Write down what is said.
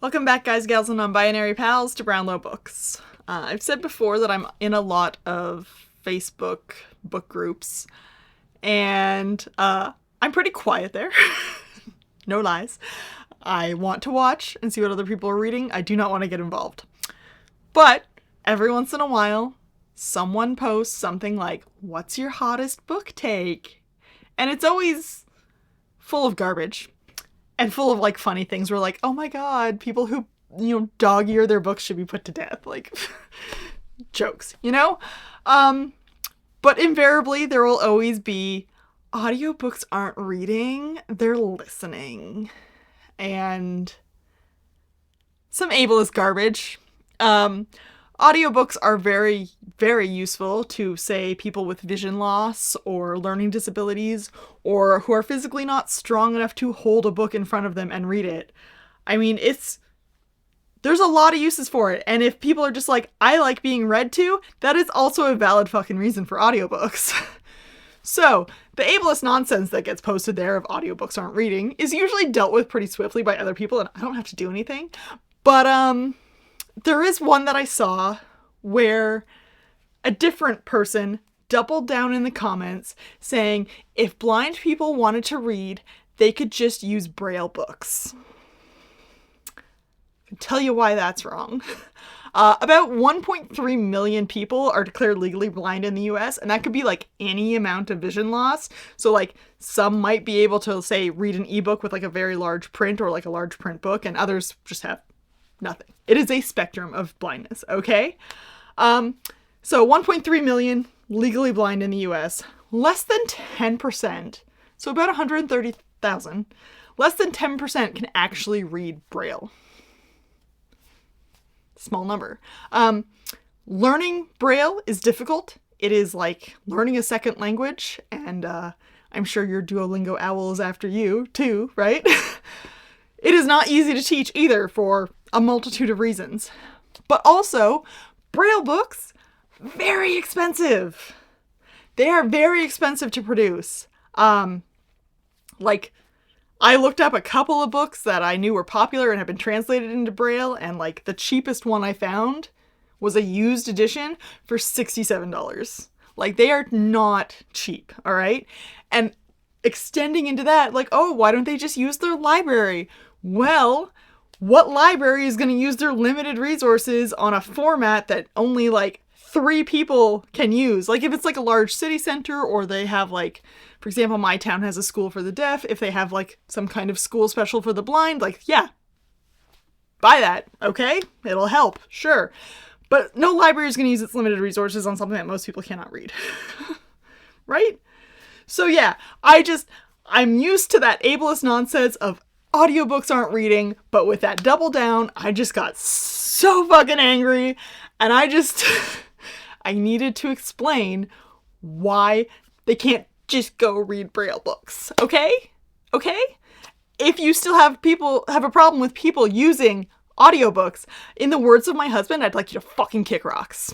Welcome back, guys, gals, and non-binary pals to Brownlow Books. I've said before that I'm in a lot of Facebook book groups, and I'm pretty quiet there. No lies. I want to watch and see what other people are reading. I do not want to get involved. But every once in a while, someone posts something like, "What's your hottest book take?" And it's always full of garbage. And full of, like, funny things where, like, oh my god, people who, dog-ear their books should be put to death. Like, jokes, But invariably, there will always be, audiobooks aren't reading, they're listening. And some ableist garbage. Audiobooks are very, very useful to, say, people with vision loss or learning disabilities or who are physically not strong enough to hold a book in front of them and read it. I mean, there's a lot of uses for it. And if people are just like, I like being read to, that is also a valid fucking reason for audiobooks. So, the ableist nonsense that gets posted there of audiobooks aren't reading is usually dealt with pretty swiftly by other people, and I don't have to do anything. But, there is one that I saw where a different person doubled down in the comments saying if blind people wanted to read, they could just use Braille books. I can tell you why that's wrong. About 1.3 million people are declared legally blind in the US, and that could be like any amount of vision loss. So like some might be able to, say, read an ebook with like a very large print or like a large print book, and others just have nothing. It is a spectrum of blindness, okay? So 1.3 million legally blind in the US. Less than 10%, so about 130,000, less than 10% can actually read Braille. Small number. Learning Braille is difficult. It is like learning a second language, and I'm sure your Duolingo owl is after you too, right? It is not easy to teach either for a multitude of reasons. But also, Braille books, very expensive. They are very expensive to produce. Like, I looked up a couple of books that I knew were popular and have been translated into Braille, and like the cheapest one I found was a used edition for $67. Like, they are not cheap, all right? And extending into that, like, oh, why don't they just use their library? Well, what library is going to use their limited resources on a format that only like 3 people can use? Like, if it's like a large city center, or they have like, for example, my town has a school for the deaf. If they have like some kind of school special for the blind, like, yeah, buy that, okay? It'll help, sure. But no library is going to use its limited resources on something that most people cannot read. Right? So yeah, I'm used to that ableist nonsense of audiobooks aren't reading, but with that double down, I just got so fucking angry, and I needed to explain why they can't just go read Braille books, okay? Okay? If you still have a problem with people using audiobooks, in the words of my husband, I'd like you to fucking kick rocks.